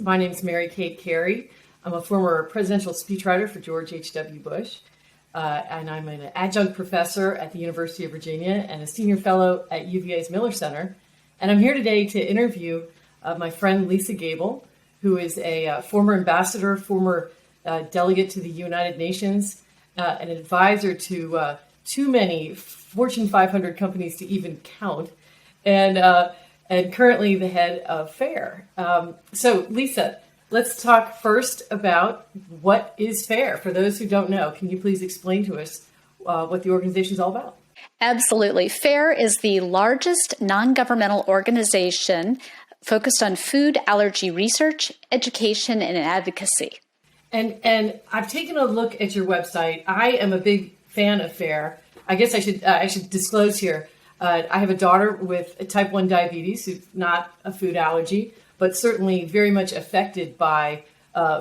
My name is Mary Kate Carey. I'm a former presidential speechwriter for George H.W. Bush, and I'm an adjunct professor at the University of Virginia and a senior fellow at UVA's Miller Center. And I'm here today to interview my friend Lisa Gable, who is a former ambassador, former delegate to the United Nations, an advisor to too many Fortune 500 companies to even count, and currently the head of FAIR. So, Lisa, let's talk first about what is FAIR. For those who don't know, can you please explain to us what the organization is all about? Absolutely. FAIR is the largest non-governmental organization focused on food allergy research, education, and advocacy. And I've taken a look at your website. I am a big fan of FAIR. I guess I should disclose here. I have a daughter with type 1 diabetes who's not a food allergy, but certainly very much affected by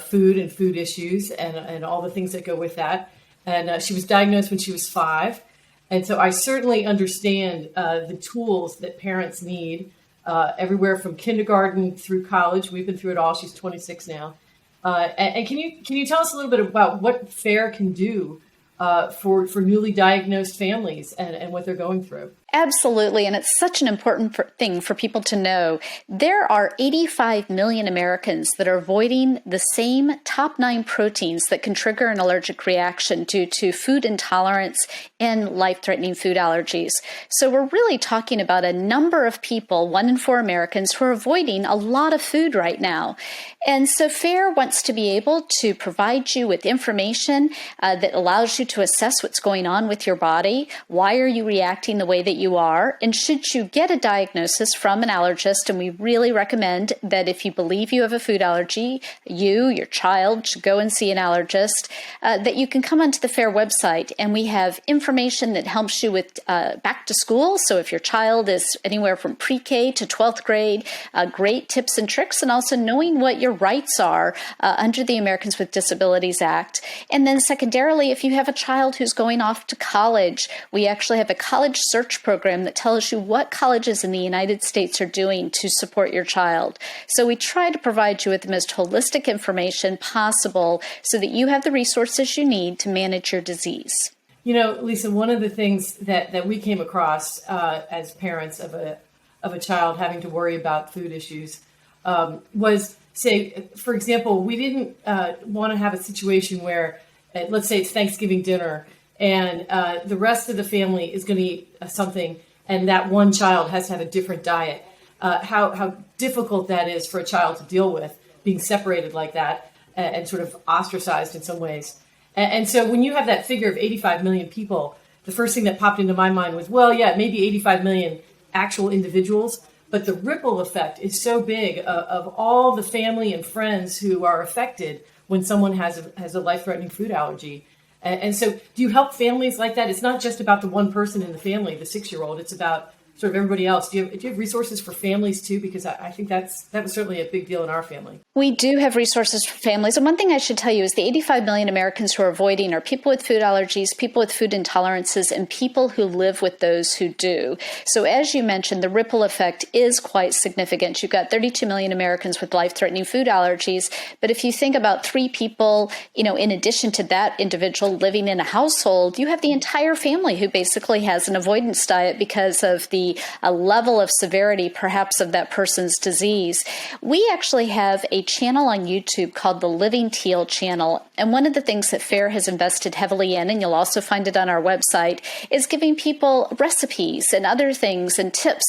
food and food issues and all the things that go with that. And she was diagnosed when she was 5. And so I certainly understand the tools that parents need everywhere from kindergarten through college. We've been through it all. She's 26 now. And can you tell us a little bit about what FAIR can do for newly diagnosed families and what they're going through? Absolutely, and it's such an important thing for people to know. There are 85 million Americans that are avoiding the same top 9 proteins that can trigger an allergic reaction due to food intolerance and life-threatening food allergies. So we're really talking about a number of people, 1 in 4 Americans, who are avoiding a lot of food right now. And so FAIR wants to be able to provide you with information that allows you to assess what's going on with your body. Why are you reacting the way that you are, and should you get a diagnosis from an allergist, and we really recommend that if you believe you have a food allergy, your child should go and see an allergist, that you can come onto the FAIR website, and we have information that helps you with back to school. So if your child is anywhere from pre-K to 12th grade, great tips and tricks, and also knowing what your rights are under the Americans with Disabilities Act. And then secondarily, if you have a child who's going off to college, we actually have a college search program that tells you what colleges in the United States are doing to support your child. So we try to provide you with the most holistic information possible so that you have the resources you need to manage your disease. You know, Lisa, one of the things that we came across as parents of a child having to worry about food issues was, say, for example, we didn't want to have a situation where, let's say it's Thanksgiving dinner, and the rest of the family is going to eat something, and that one child has to have a different diet. How difficult that is for a child to deal with, being separated like that and sort of ostracized in some ways. And so when you have that figure of 85 million people, the first thing that popped into my mind was, well, yeah, maybe 85 million actual individuals, but the ripple effect is so big of all the family and friends who are affected when someone has a life-threatening food allergy. And so do you help families like that? It's not just about the one person in the family, the 6-year-old. It's about sort of everybody else. Do you have resources for families too? Because I think that was certainly a big deal in our family. We do have resources for families. And one thing I should tell you is the 85 million Americans who are avoiding are people with food allergies, people with food intolerances, and people who live with those who do. So as you mentioned, the ripple effect is quite significant. You've got 32 million Americans with life-threatening food allergies. But if you think about 3 people, in addition to that individual living in a household, you have the entire family who basically has an avoidance diet because of the level of severity, perhaps, of that person's disease. We actually have a channel on YouTube called the Living Teal channel. And one of the things that FAIR has invested heavily in, and you'll also find it on our website, is giving people recipes and other things and tips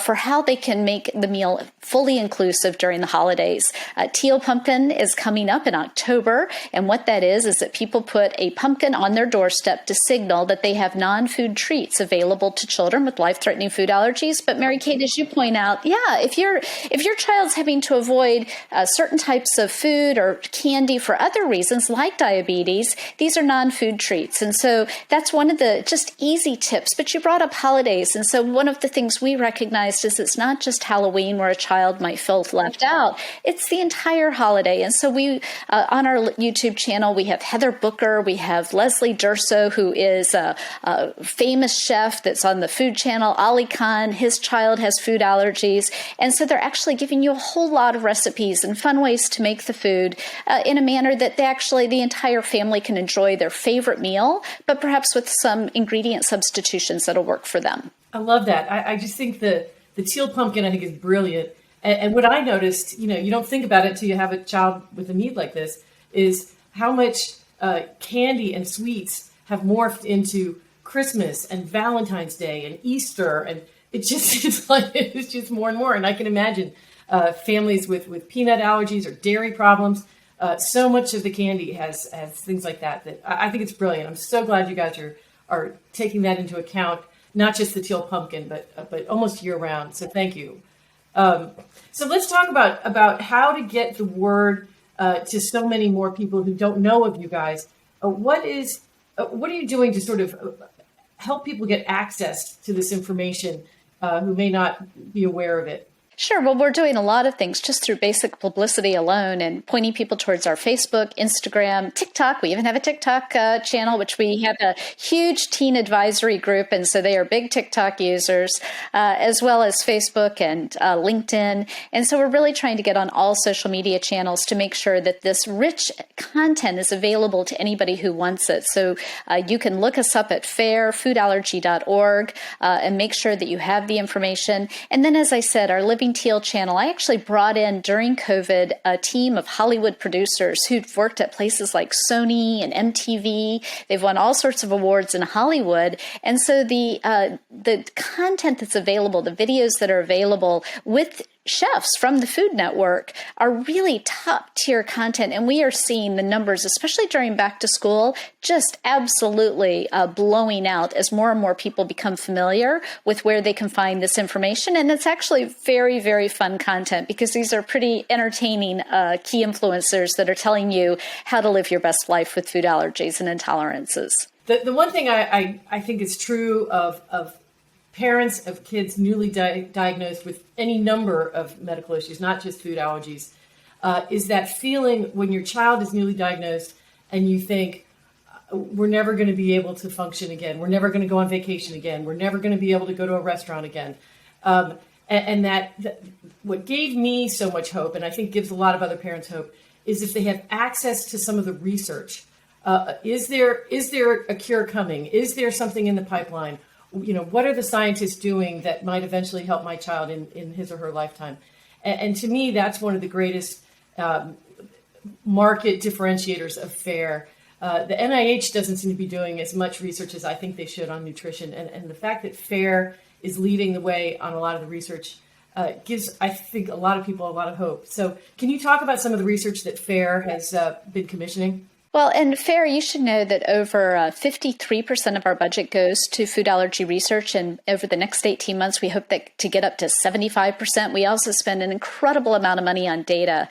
for how they can make the meal fully inclusive during the holidays. Teal Pumpkin is coming up in October. And what that is that people put a pumpkin on their doorstep to signal that they have non-food treats available to children with life-threatening food allergies. But Mary Kate, as you point out, if your child's having to avoid certain types of food or candy for other reasons like diabetes, these are non-food treats. And so that's one of the just easy tips. But you brought up holidays. And so one of the things we recognized is it's not just Halloween where a child might feel left out. It's the entire holiday. And so we, on our YouTube channel, we have Heather Booker, we have Leslie Durso, who is a famous chef that's on the Food Channel, Ali icon. His child has food allergies. And so they're actually giving you a whole lot of recipes and fun ways to make the food in a manner that the entire family can enjoy their favorite meal, but perhaps with some ingredient substitutions that'll work for them. I love that. I just think the teal pumpkin, I think, is brilliant. And what I noticed, you don't think about it till you have a child with a need like this, is how much candy and sweets have morphed into Christmas and Valentine's Day and Easter, and it's just more and more. And I can imagine families with peanut allergies or dairy problems. So much of the candy has things like that I think it's brilliant. I'm so glad you guys are taking that into account, not just the teal pumpkin, but almost year round. So thank you. So let's talk about how to get the word to so many more people who don't know of you guys. What are you doing to sort of help people get access to this information who may not be aware of it? Sure. Well, we're doing a lot of things just through basic publicity alone and pointing people towards our Facebook, Instagram, TikTok. We even have a TikTok channel, which we have a huge teen advisory group. And so they are big TikTok users, as well as Facebook and LinkedIn. And so we're really trying to get on all social media channels to make sure that this rich content is available to anybody who wants it. So you can look us up at foodallergy.org and make sure that you have the information. And then, as I said, our Living Teal channel, I actually brought in during COVID a team of Hollywood producers who'd worked at places like Sony and MTV. They've won all sorts of awards in Hollywood. And so the content that's available, the videos that are available with chefs from the Food Network are really top tier content. And we are seeing the numbers, especially during back to school, just absolutely blowing out as more and more people become familiar with where they can find this information. And it's actually very, very fun content because these are pretty entertaining key influencers that are telling you how to live your best life with food allergies and intolerances. The one thing I think is true of parents of kids newly diagnosed with any number of medical issues, not just food allergies, is that feeling when your child is newly diagnosed and you think, we're never going to be able to function again. We're never going to go on vacation again. We're never going to be able to go to a restaurant again. And that what gave me so much hope, and I think gives a lot of other parents hope, is if they have access to some of the research. Is there a cure coming? Is there something in the pipeline? What are the scientists doing that might eventually help my child in his or her lifetime? And to me, that's one of the greatest market differentiators of FAIR. The NIH doesn't seem to be doing as much research as I think they should on nutrition. And the fact that FAIR is leading the way on a lot of the research gives, I think, a lot of people a lot of hope. So can you talk about some of the research that FAIR has been commissioning? Well, and FAIR, you should know that over 53% of our budget goes to food allergy research. And over the next 18 months, we hope that to get up to 75%. We also spend an incredible amount of money on data.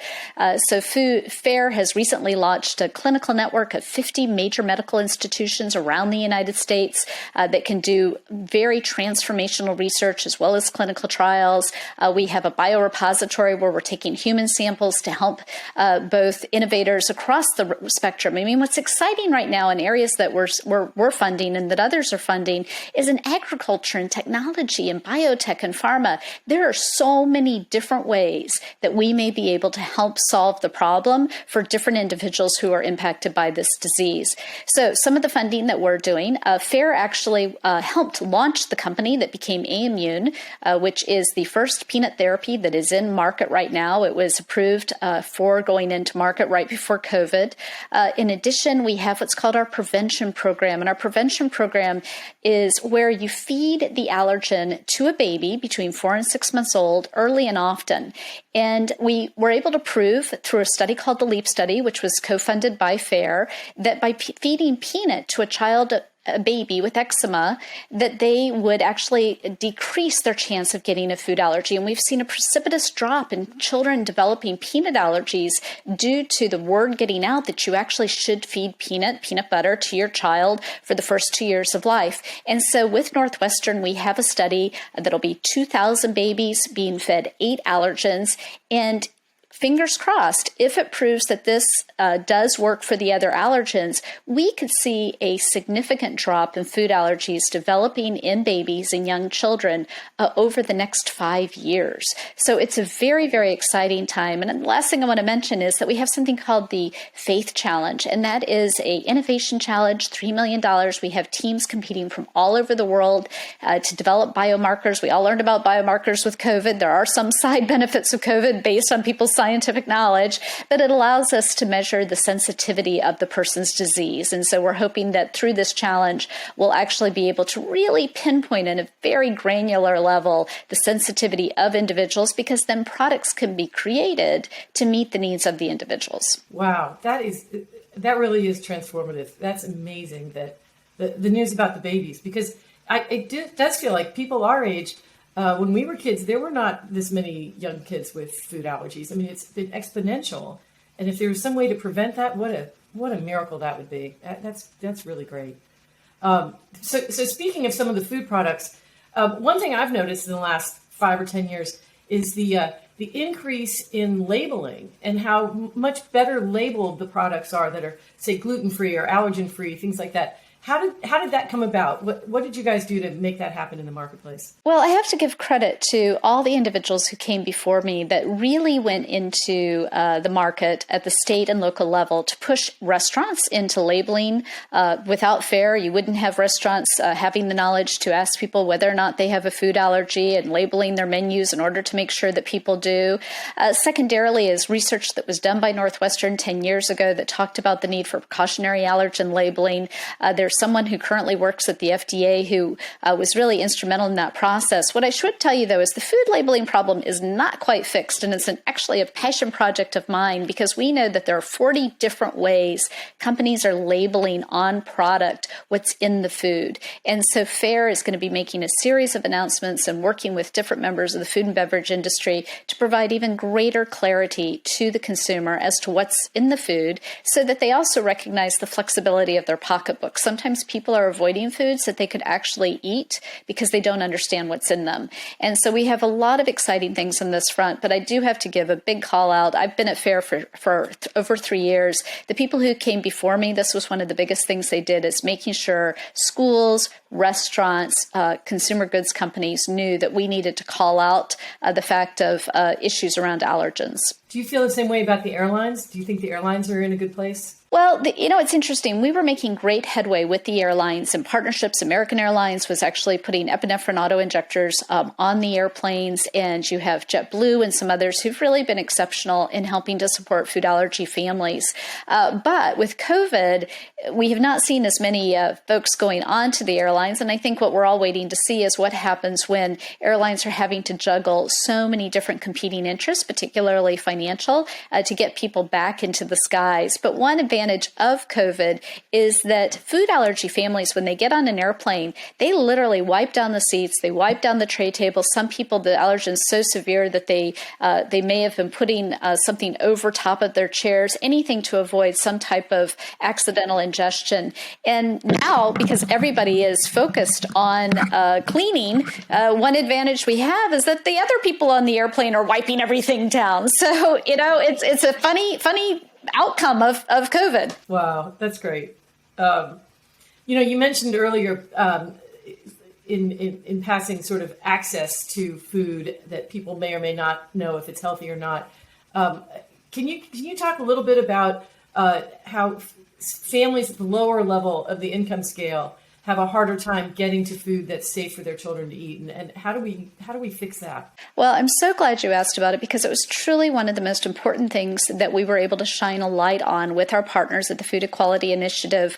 So FAIR has recently launched a clinical network of 50 major medical institutions around the United States that can do very transformational research as well as clinical trials. We have a biorepository where we're taking human samples to help both innovators across the spectrum. I mean, what's exciting right now in areas that we're funding and that others are funding is in agriculture and technology and biotech and pharma. There are so many different ways that we may be able to help solve the problem for different individuals who are impacted by this disease. So some of the funding that we're doing, FAIR actually helped launch the company that became Immune, which is the first peanut therapy that is in market right now. It was approved for going into market right before COVID. In addition, we have what's called our prevention program. And our prevention program is where you feed the allergen to a baby between 4 and 6 months old early and often. And we were able to prove through a study called the LEAP study, which was co-funded by FAIR, that by feeding peanut to a baby with eczema, that they would actually decrease their chance of getting a food allergy. And we've seen a precipitous drop in children developing peanut allergies due to the word getting out that you actually should feed peanut butter to your child for the first 2 years of life. And so with Northwestern, we have a study that'll be 2,000 babies being fed 8 allergens, and fingers crossed, if it proves that this does work for the other allergens, we could see a significant drop in food allergies developing in babies and young children over the next 5 years. So it's a very, very exciting time. And the last thing I want to mention is that we have something called the Faith Challenge, and that is a innovation challenge, $3 million. We have teams competing from all over the world to develop biomarkers. We all learned about biomarkers with COVID. There are some side benefits of COVID based on people's scientific knowledge, but it allows us to measure the sensitivity of the person's disease. And so we're hoping that through this challenge, we'll actually be able to really pinpoint in a very granular level the sensitivity of individuals, because then products can be created to meet the needs of the individuals. Wow, that really is transformative. That's amazing, that the news about the babies, because it does feel like people our age, when we were kids, there were not this many young kids with food allergies. I mean, it's been exponential. And if there was some way to prevent that, what a miracle that would be. That's really great. So speaking of some of the food products, one thing I've noticed in the last 5 or 10 years is the increase in labeling and how much better labeled the products are that are, say, gluten-free or allergen-free, things like that. How did that come about? What did you guys do to make that happen in the marketplace? Well, I have to give credit to all the individuals who came before me that really went into the market at the state and local level to push restaurants into labeling. Without FAIR, you wouldn't have restaurants having the knowledge to ask people whether or not they have a food allergy and labeling their menus in order to make sure that people do. Secondarily is research that was done by Northwestern 10 years ago that talked about the need for precautionary allergen labeling. There's someone who currently works at the FDA who was really instrumental in that process. What I should tell you, though, is the food labeling problem is not quite fixed, and it's actually a passion project of mine, because we know that there are 40 different ways companies are labeling on product what's in the food. And so FAIR is going to be making a series of announcements and working with different members of the food and beverage industry to provide even greater clarity to the consumer as to what's in the food, so that they also recognize the flexibility of their pocketbook. Sometimes people are avoiding foods that they could actually eat because they don't understand what's in them. And so we have a lot of exciting things on this front, but I do have to give a big call out. I've been at FAIR for over 3 years. The people who came before me, this was one of the biggest things they did, is making sure schools, restaurants, consumer goods companies knew that we needed to call out the fact of issues around allergens. Do you feel the same way about the airlines? Do you think the airlines are in a good place? Well, it's interesting. We were making great headway with the airlines and partnerships. American Airlines was actually putting epinephrine auto-injectors on the airplanes, and you have JetBlue and some others who've really been exceptional in helping to support food allergy families. But with COVID, we have not seen as many folks going on to the airlines, and I think what we're all waiting to see is what happens when airlines are having to juggle so many different competing interests, particularly financial, to get people back into the skies. But one advantage of COVID is that food allergy families, when they get on an airplane, they literally wipe down the seats, they wipe down the tray table. Some people, the allergen is so severe that they may have been putting something over top of their chairs, anything to avoid some type of accidental ingestion. And now, because everybody is focused on cleaning, one advantage we have is that the other people on the airplane are wiping everything down. So, it's a funny outcome of COVID. Wow, that's great. You mentioned earlier in passing sort of access to food that people may or may not know if it's healthy or not. Can you talk a little bit about how families at the lower level of the income scale have a harder time getting to food that's safe for their children to eat, and how do we fix that? Well, I'm so glad you asked about it, because it was truly one of the most important things that we were able to shine a light on with our partners at the Food Equality Initiative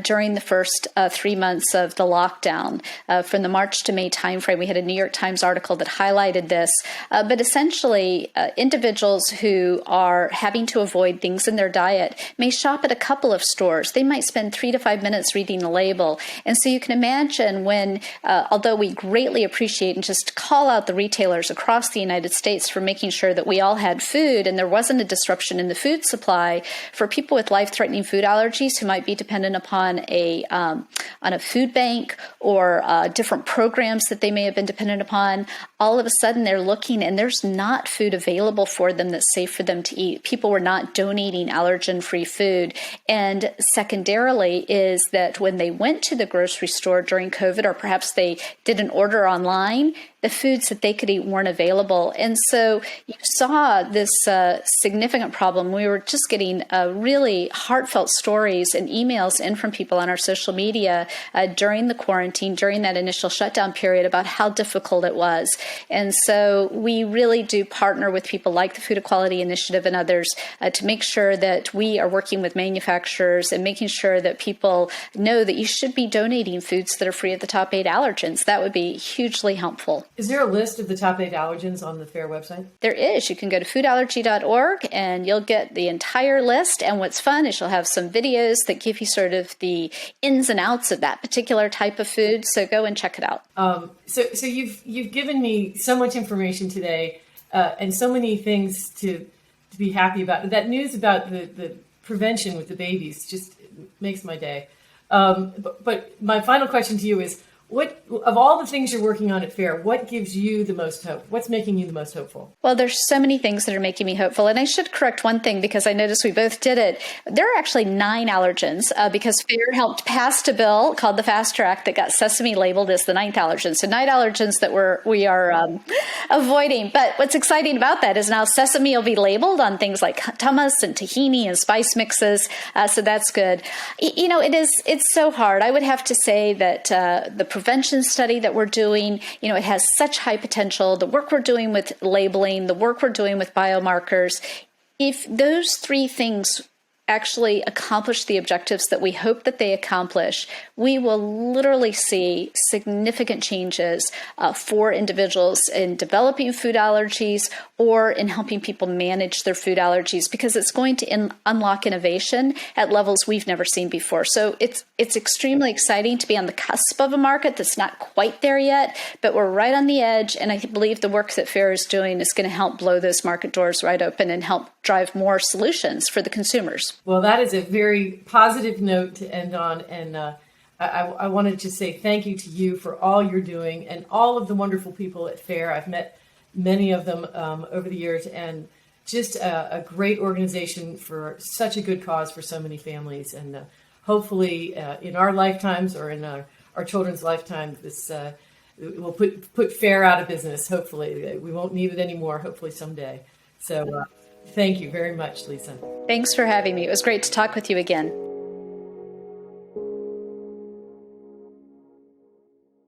during the first 3 months of the lockdown. From the March to May timeframe, we had a New York Times article that highlighted this. But essentially, individuals who are having to avoid things in their diet may shop at a couple of stores. They might spend 3 to 5 minutes reading the label. And so you can imagine when, although we greatly appreciate and just call out the retailers across the United States for making sure that we all had food and there wasn't a disruption in the food supply, for people with life-threatening food allergies who might be dependent upon on a food bank or different programs that they may have been dependent upon, all of a sudden they're looking and there's not food available for them that's safe for them to eat. People were not donating allergen-free food. And secondarily is that when they went to the grocery store during COVID, or perhaps they did an order online, the foods that they could eat weren't available. And so you saw this significant problem. We were just getting really heartfelt stories and emails in from people on our social media during the quarantine, during that initial shutdown period, about how difficult it was. And so we really do partner with people like the Food Equality Initiative and others to make sure that we are working with manufacturers and making sure that people know that you should be donating foods that are free of the top 8 allergens. That would be hugely helpful. Is there a list of the top 8 allergens on the FAIR website? There is. You can go to foodallergy.org and you'll get the entire list. And what's fun is you'll have some videos that give you sort of the ins and outs of that particular type of food. So go and check it out. So you've given me so much information today and so many things to be happy about. That news about the prevention with the babies just makes my day. But my final question to you is, what, of all the things you're working on at FAIR, what gives you the most hope? What's making you the most hopeful? Well, there's so many things that are making me hopeful. And I should correct one thing because I noticed we both did it. There are actually 9 allergens because FAIR helped pass a bill called the Fast Track that got sesame labeled as the 9th allergen. So 9 allergens that we are avoiding. But what's exciting about that is now sesame will be labeled on things like hummus and tahini and spice mixes. So that's good. You know, it's so hard. I would have to say that the prevention study that we're doing, you know, it has such high potential. The work we're doing with labeling, the work we're doing with biomarkers, if those 3 things actually accomplish the objectives that we hope that they accomplish, we will literally see significant changes for individuals in developing food allergies or in helping people manage their food allergies, because it's going to unlock innovation at levels we've never seen before. So it's extremely exciting to be on the cusp of a market that's not quite there yet, but we're right on the edge. And I believe the work that FAIR is doing is going to help blow those market doors right open and help drive more solutions for the consumers. Well, that is a very positive note to end on. And I wanted to say thank you to you for all you're doing and all of the wonderful people at FAIR. I've met many of them over the years, and just a great organization for such a good cause for so many families. And hopefully in our lifetimes or in our children's lifetime, this will put FAIR out of business. Hopefully we won't need it anymore, hopefully someday. So thank you very much, Lisa. Thanks for having me. It was great to talk with you again.